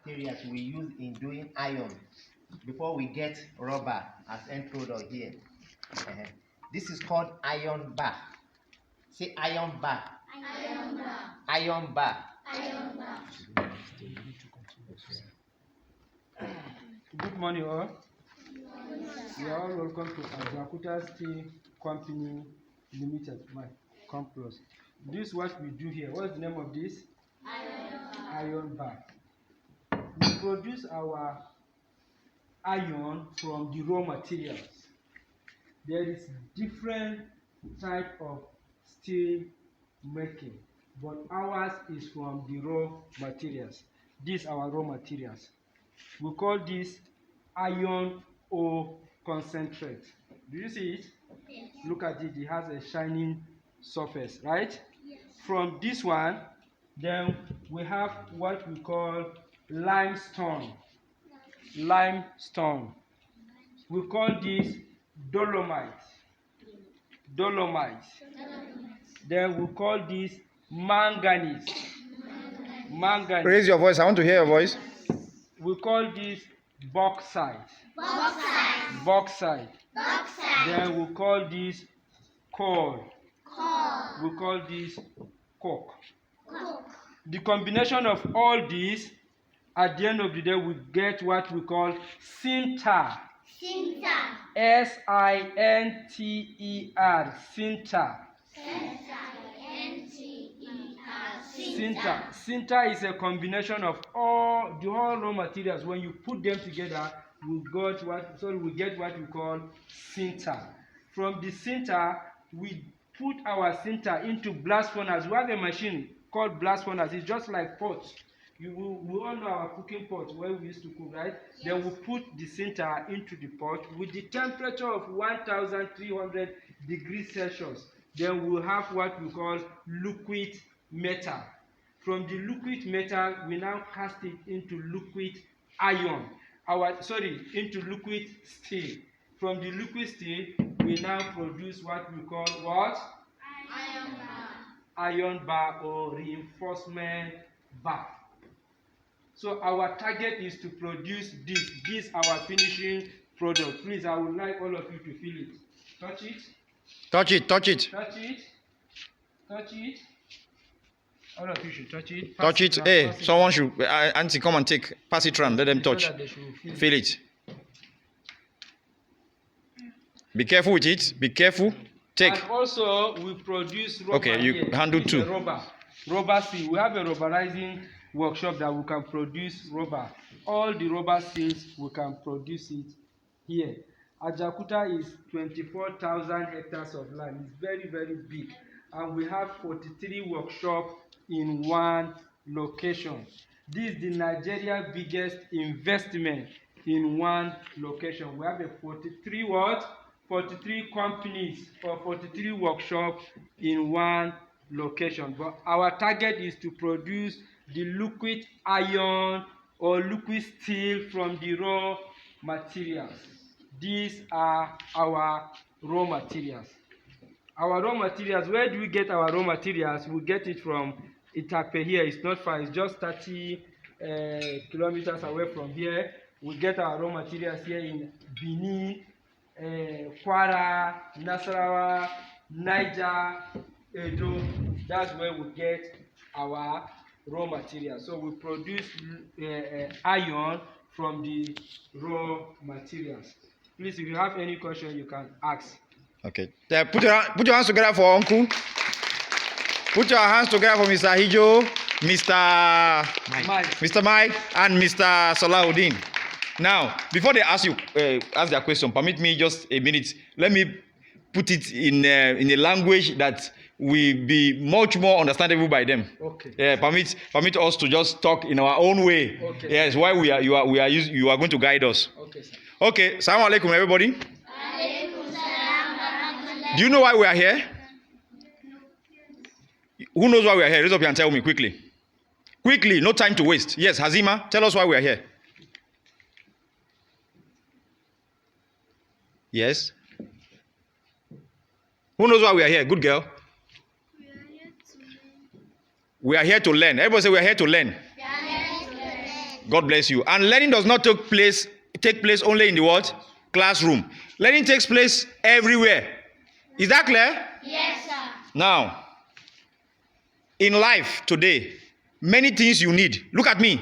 materials we use in doing iron before we get rubber as end product here. This is called iron bar. Say iron bar. Iron bar. Iron bar. Iron bar. Good morning, all. You are all welcome to Ajaokuta Steel Company Limited, my compros. This is what we do here. What's the name of this? Iron bar. We produce our iron from the raw materials. There is different type of steel making, but ours is from the raw materials. These are our raw materials. We call this iron ore concentrate. Do you see it? Yes. Look at it, it has a shining surface, right? Yes. From this one, then we have what we call limestone. Limestone. We call this dolomite. Dolomite. Then we call this manganese. Manganese. Raise your voice. I want to hear your voice. We call this bauxite. Bauxite. Bauxite. Bauxite. Then we call this coal. Coal. We call this coke. Coke. The combination of all these, at the end of the day, we get what we call sinter. Sinter. S-I-N-T-E-R. Sinter. S-I-N-T-E-R. Sinter. Sinter is a combination of all the whole raw materials. When you put them together, we get what we call sinter. From the sinter, we put our sinter into blast furnace. We have a machine called blast furnace. It's just like pots. We all know our cooking pot where we used to cook, right? Yes. Then we put the sinter into the pot with the temperature of 1,300 degrees Celsius. Then we'll have what we call liquid metal. From the liquid metal, we now cast it into liquid iron. Into liquid steel. From the liquid steel, we now produce what we call what? Iron bar. Iron bar or reinforcement bar. So our target is to produce this. This is our finishing product. Please, I would like all of you to feel it. Touch it. Touch it. Touch it. Touch it. Touch it. All of you should touch it. Touch it. Hey, someone should. Auntie, come and pass it around. Let them touch. Feel it. Be careful with it. Be careful. Take. And also, we produce rubber. Okay, you here. handle It's too. Rubber seal. We have a rubberizing workshop that we can produce rubber. All the rubber seals, we can produce it here. Ajaokuta is 24,000 hectares of land. It's very, very big. And we have 43 workshops in one location. This is the Nigeria biggest investment in one location. We have a 43 companies or 43 workshops in one location. But our target is to produce the liquid iron or liquid steel from the raw materials. These are our raw materials. Our raw materials, where do we get our raw materials? We get it from Itape here. It's not far. It's just 30 kilometers away from here. We get our raw materials here in Benin, Kwara, Nasarawa, Niger, Edo. That's where we get our raw materials. So we produce iron from the raw materials. Please, if you have any question, you can ask. Okay. Put your hands together for Uncle. Put your hands together for Mr. Hijo, Mr. Mike, and Mr. Salahuddin. Now, before they ask their question, permit me just a minute. Let me put it in a language that will be much more understandable by them. Okay. Permit us to just talk in our own way. Okay. Yes, why you are going to guide us. Okay, sir. Okay. Assalamu alaikum, everybody. Do you know why we are here? Who knows why we are here? Raise up your hand and tell me quickly. Quickly, no time to waste. Yes, Hazima, tell us why we are here. Yes. Who knows why we are here? Good girl. We are here to learn. Everybody say we are here to learn. God bless you. And learning does not take place only in the what? Classroom. Learning takes place everywhere. Is that clear? Yes, sir. Now, in life today, many things you need. Look at me.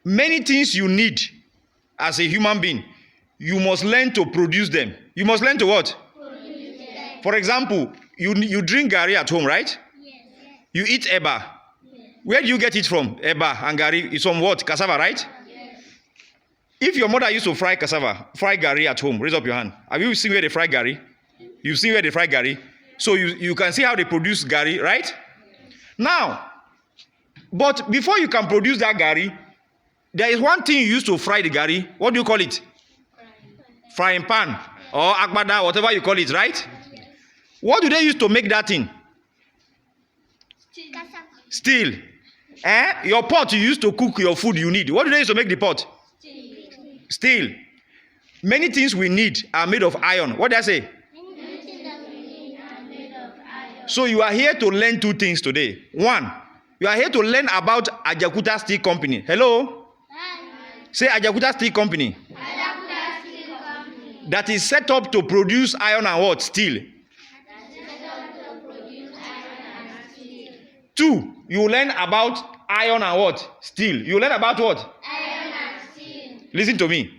Many things you need as a human being, you must learn to produce them. You must learn to what? Produce them. For example, you drink gari at home, right? Yes. You eat eba. Where do you get it from? Eba and gari. It's from what? Cassava, right? Yes. If your mother used to fry cassava, fry gari at home, raise up your hand. Have you seen where they fry gari? You've seen where they fry gari? So you can see how they produce gari, right? Now, but before you can produce that gari, there is one thing you use to fry the gari. What do you call it? Frying pan or agbada, whatever you call it, right? What do they use to make that thing? Steel. Your pot you use to cook your food you need. What do they use to make the pot? Steel. Many things we need are made of iron. What did I say? So you are here to learn two things today. One, you are here to learn about Ajaokuta Steel Company. Hello? Say Ajaokuta Steel Company. That is set up to produce iron and what? Steel. Two, you learn about iron and what? Steel. You learn about what? Iron and steel. Listen to me.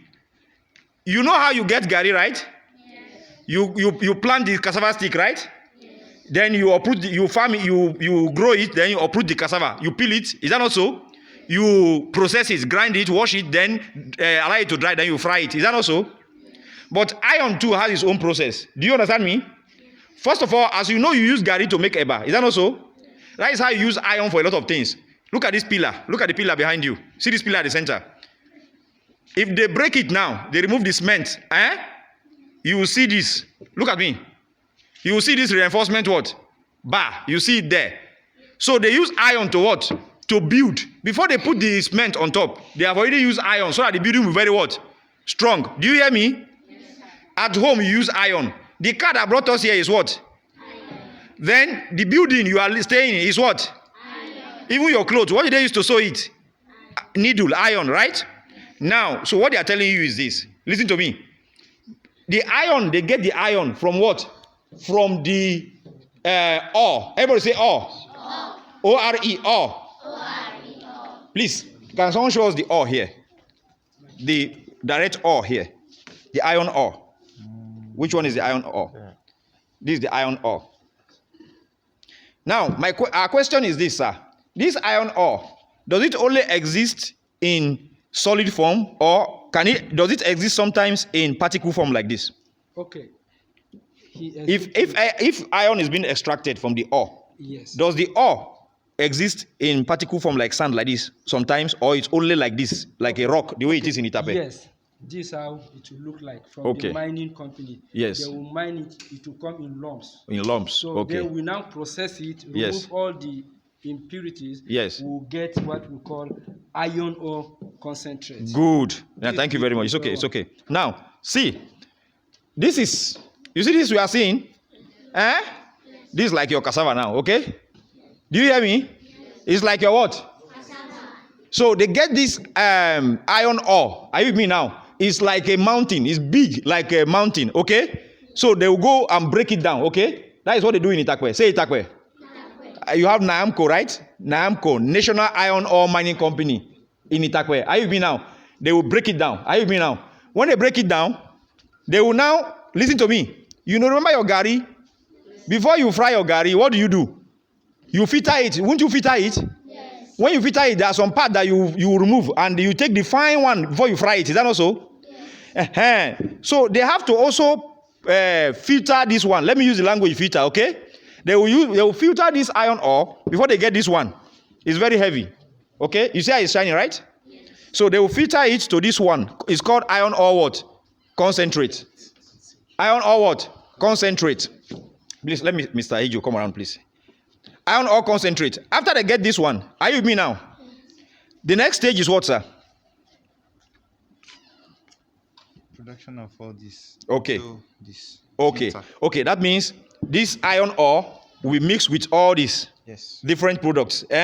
You know how you get gari, right? Yes. You plant the cassava stick, right? Then you uproot, you farm it, you grow it, then you uproot the cassava. You peel it. Is that not so? You process it, grind it, wash it, then allow it to dry, then you fry it. Is that not so? But iron too has its own process. Do you understand me? First of all, as you know, you use gari to make eba. Is that not so? That is how you use iron for a lot of things. Look at this pillar. Look at the pillar behind you. See this pillar at the center. If they break it now, they remove the cement. You will see this. Look at me. You will see this reinforcement what? Bar. You see it there. So they use iron to what? To build. Before they put the cement on top, they have already used iron so that the building will be very what? Strong. Do you hear me? Yes, sir. At home you use iron. The car that brought us here is what? Iron. Then the building you are staying in is what? Iron. Even your clothes. What did they use to sew it? Needle, iron, right? Now, so what they are telling you is this. Listen to me. The iron, they get the iron from what? From the ore. Everybody say ore. O-R-E, ore. Please, can someone show us the ore here? The direct ore here. The iron ore. Which one is the iron ore? This is the iron ore. Now, our question is this, sir. This iron ore, does it only exist in solid form, or does it exist sometimes in particle form like this? Okay. If iron is being extracted from the ore, Yes. does the ore exist in particle form like sand like this sometimes, or it's only like this, like a rock, the way it is in Itape? Yes. This is how it will look like from Okay. the mining company. Yes. They will mine it. It will come in lumps. In lumps. So Okay. then we now process it, remove Yes. all the impurities. Yes. We'll get what we call iron ore concentrate. Good. Yeah, thank you very much. It's okay. It's okay. Now, see, you see this we are seeing? This is like your cassava now, okay? Do you hear me? It's like your what? So they get this iron ore. Are you with me now? It's like a mountain. It's big like a mountain, okay? So they will go and break it down, okay? That is what they do in Itakwe. Say Itakwe. You have NAMCO, right? NAMCO, National Iron Ore Mining Company in Itakwe. Are you with me now? They will break it down. Are you with me now? When they break it down, they will now, listen to me. You know, remember your gari? Before you fry your gari, what do? You filter it. Won't you filter it? Yes. When you filter it, there are some parts that you remove, and you take the fine one before you fry it. Is that also? Yes. So they have to also filter this one. Let me use the language filter, okay? They will filter this iron ore before they get this one. It's very heavy. Okay? You see how it's shining, right? Yes. So they will filter it to this one. It's called iron ore what? Concentrate. Iron ore what? Concentrate. Please, let me, Mr. Ejo, come around, please. Iron ore concentrate. After they get this one, are you with me now? The next stage is what, sir? Production of all this. Okay. So this. Okay. filter. Okay, that means this iron ore will mix with all these Yes. different products. So the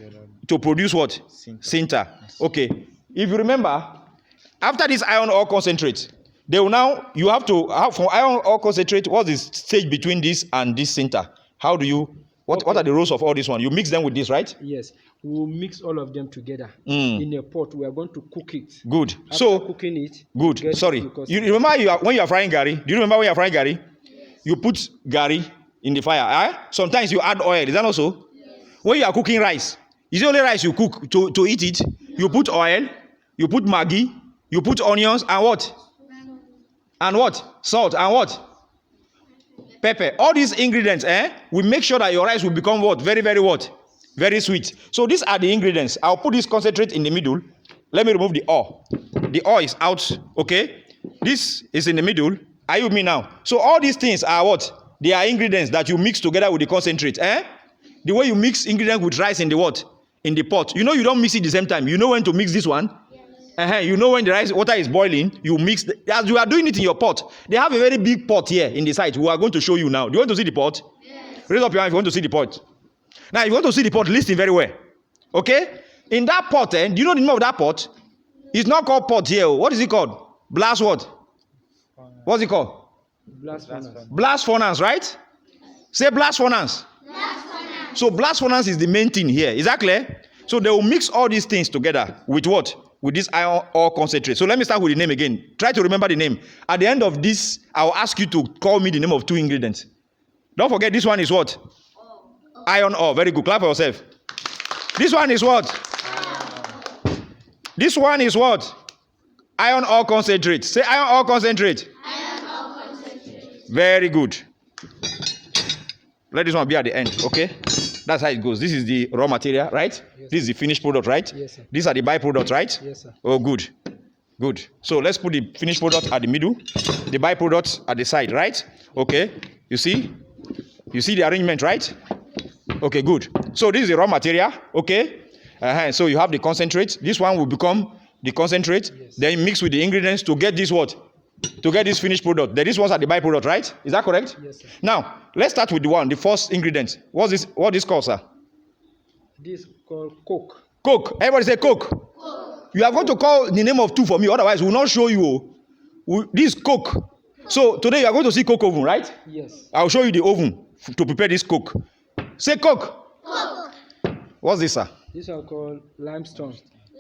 other to produce what? Sinter. Okay. If you remember, after this iron ore concentrate, they will now, you have to have from iron ore concentrate, what's the stage between this and this sinter? How do you, what are the roles of all this one? You mix them with this, right? Yes, we will mix all of them together in a pot. We are going to cook it. Good. After So cooking it, good. get Sorry. glucose. You remember when you are frying gari? Do you remember when you are frying gari? You put gari in the fire. Sometimes you add oil. Is that also? When you are cooking rice, is it only rice you cook to eat it? You put oil, you put maggi, you put onions, and what? And what? Salt, and what? Pepper. All these ingredients, will make sure that your rice will become what? Very, very what? Very sweet. So these are the ingredients. I'll put this concentrate in the middle. Let me remove the ore. The ore is out, okay? This is in the middle. Are you with me now? So all these things are what? They are ingredients that you mix together with the concentrate, The way you mix ingredients with rice in the what? In the pot. You know you don't mix it the same time. You know when to mix this one? You know when the rice water is boiling, you mix, as you are doing it in your pot. They have a very big pot here in the site. We are going to show you now. Do you want to see the pot? Yes. Raise up your hand if you want to see the pot. Now, if you want to see the pot, listen very well. Okay? In that pot, do you know the name of that pot? It's not called pot here. What is it called? Blast what? What's it called? Blast furnace. Blast furnace, right? Say blast furnace. Blast furnace. So blast furnace is the main thing here. Is that clear? So they will mix all these things together with what? With this iron ore concentrate. So let me start with the name again. Try to remember the name. At the end of this, I will ask you to call me the name of two ingredients. Don't forget this one is what? Iron ore. Very good. Clap for yourself. This one is what? This one is what? Iron ore concentrate. Say iron ore concentrate. Iron ore concentrate. Very good. Let this one be at the end, okay? That's how it goes. This is the raw material, right? Yes, this is the finished product, right? Yes, sir. These are the byproducts, right? Yes, sir. Oh, good. Good. So let's put the finished product at the middle, the byproducts at the side, right? Okay. You see? You see the arrangement, right? Okay, good. So this is the raw material, okay? So you have the concentrate. This one will become the concentrate. Yes. Then mix with the ingredients to get this what? To get this finished product. Then these ones are the byproduct, right? Is that correct? Yes, sir. Now, let's start with the first ingredient. What's this? What is called, sir? This is called coke. Coke. Everybody say coke. Coke. You are going to call the name of two for me, otherwise we will not show you. This is coke. So today you are going to see coke oven, right? Yes. I'll show you the oven to prepare this coke. Say coke. Coke. What's this, sir? This one called limestone.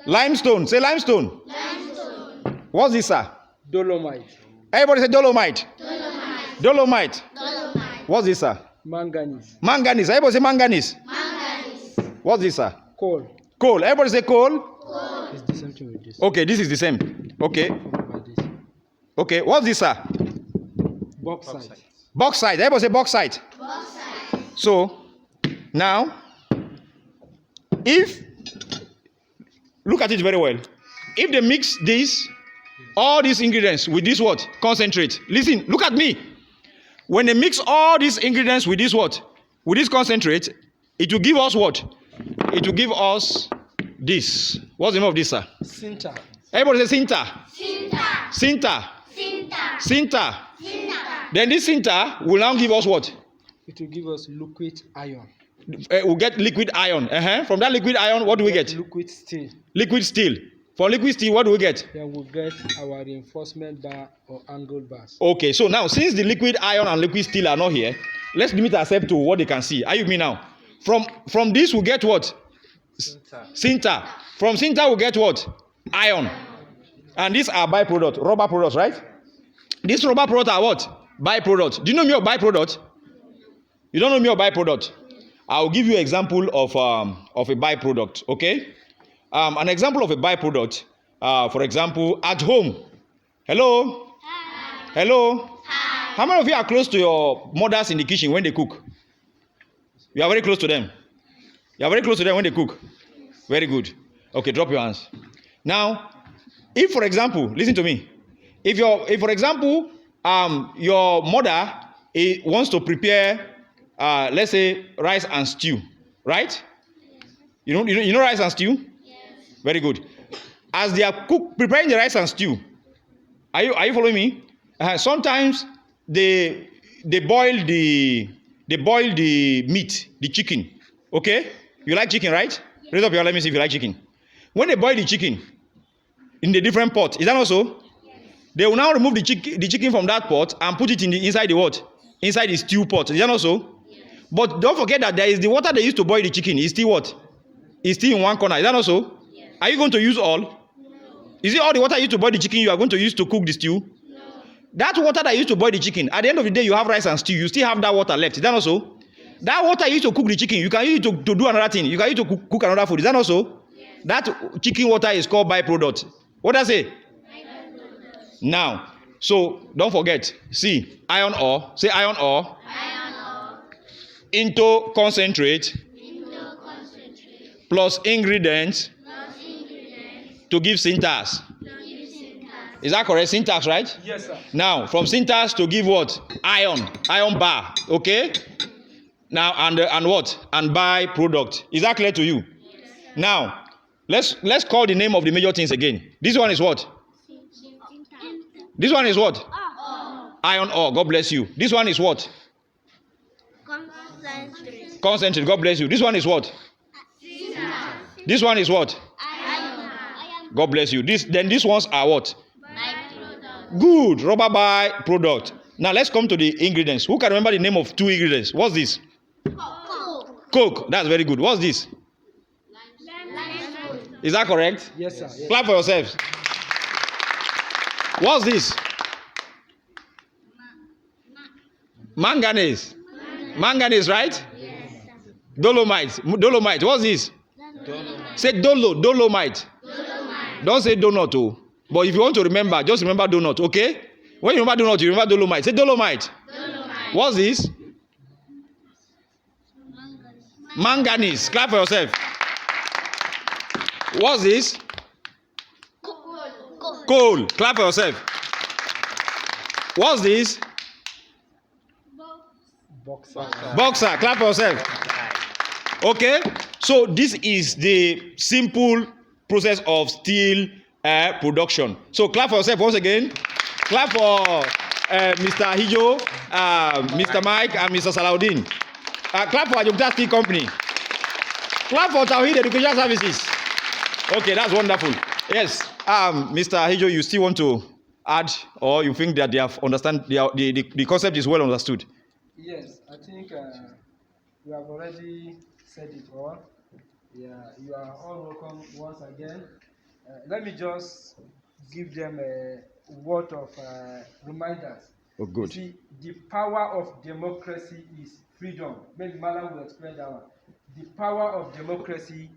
Limestone. Say limestone. Limestone. What's this, sir? Dolomite. Everybody say dolomite. Dolomite. Dolomite. Dolomite. What's this, sir? Manganese. Manganese. Everybody say manganese. Manganese. What's this, sir? Coal. Coal. Everybody say coal. Coal. It's the same thing with this. Okay, this is the same. Okay. Followed by this. Okay. What's this, sir? Bauxite. Bauxite. Everybody say bauxite. Bauxite. So now, if look at it very well, if they mix this, all these ingredients with this what? Concentrate. Listen, look at me. When they mix all these ingredients with this what? With this concentrate, it will give us what? It will give us this. What's the name of this, sir? Sinter. Everybody say sinter. Sinter. Sinter. Sinter. Sinter. Sinter. Then this sinter will now give us what? It will give us liquid iron. We'll get liquid iron. From that liquid iron, what do we get? Liquid steel. Liquid steel. For liquid steel, what do we get? Then we'll get our reinforcement bar or angle bars. Okay, so now since the liquid iron and liquid steel are not here, let's limit ourselves to what they can see. Are you with me now? From this we get what? Sinter. From sinter we get what? Iron. And these are byproduct, rubber products, right? These rubber products are what? Byproduct. Do you know me of byproduct? You don't know me of byproduct? I'll give you an example of a byproduct, okay? An example of a byproduct, for example, at home. Hello? Hi. Hello? Hi. How many of you are close to your mothers in the kitchen when they cook? You are very close to them. You are very close to them when they cook. Very good. Okay, drop your hands. Now, if for example, listen to me. If for example, your mother wants to prepare, let's say, rice and stew, right? You know rice and stew? Yes. Very good. As they are preparing the rice and stew, are you following me? Sometimes they boil the meat, the chicken. Okay? You like chicken, right? Yes. Raise up your hand, let me see if you like chicken. When they boil the chicken in the different pot, is that not so? They will now remove the chicken from that pot and put it in the inside the what? Inside the stew pot. Is that not so? But don't forget that there is the water they used to boil the chicken. Is still what? Is still in one corner. Is that not so? Are you going to use all? No. Is it all the water you used to boil the chicken you are going to use to cook the stew? No. That water that you used to boil the chicken, at the end of the day, you have rice and stew. You still have that water left. Is that not so? That water you used to cook the chicken, you can use it to do another thing. You can use it to cook another food. Is that not so? That chicken water is called byproduct. What does it say? Now, so don't forget. See, iron ore. Say iron ore. Iron ore. Into concentrate. Plus ingredients. To give syntax. Is that correct? Syntax, right? Yes, sir. Now, from syntax to give what? Iron bar. Okay? Now, and what? And byproduct. Is that clear to you? Yes. Now, let's call the name of the major things again. This one is what? This one is what? Iron ore. God bless you. This one is what? Concentrate. Concentrate. God bless you. This one is what? This one is what? Iron. God bless you. These ones are what? Byproduct. Good. Rubber byproduct. Now let's come to the ingredients. Who can remember the name of two ingredients? What's this? Coke. Coke. That's very good. What's this? Limestone. Is that correct? Yes, sir. Yes. Clap for yourselves. What's this? Manganese. Manganese, right? Yes. Dolomite. Dolomite. What's this? Say dolomite. Dolomite. Don't say donut. Oh. But if you want to remember, just remember donut, okay? When you remember donut, you remember dolomite. Say dolomite. Dolomite. What's this? Manganese. Clap for yourself. What's this? Coal. Coal. Clap for yourself. What's this? Boxer. Clap for yourself. Okay? So this is the simple process of steel production. So clap for yourself once again. Clap for Mr. Hijo, Mr. Mike, and Mr. Salahuddin. Clap for Ajogta Steel Company. Clap for Tawhid Education Services. Okay, that's wonderful. Yes, Mr. Hijo, you still want to add, or you think that they have understand the concept is well understood? Yes, I think you have already said it all. Yeah, you are all welcome once again. Let me just give them a word of reminders. Oh, good. You see, the power of democracy is freedom. Maybe Malam will explain that one. The power of democracy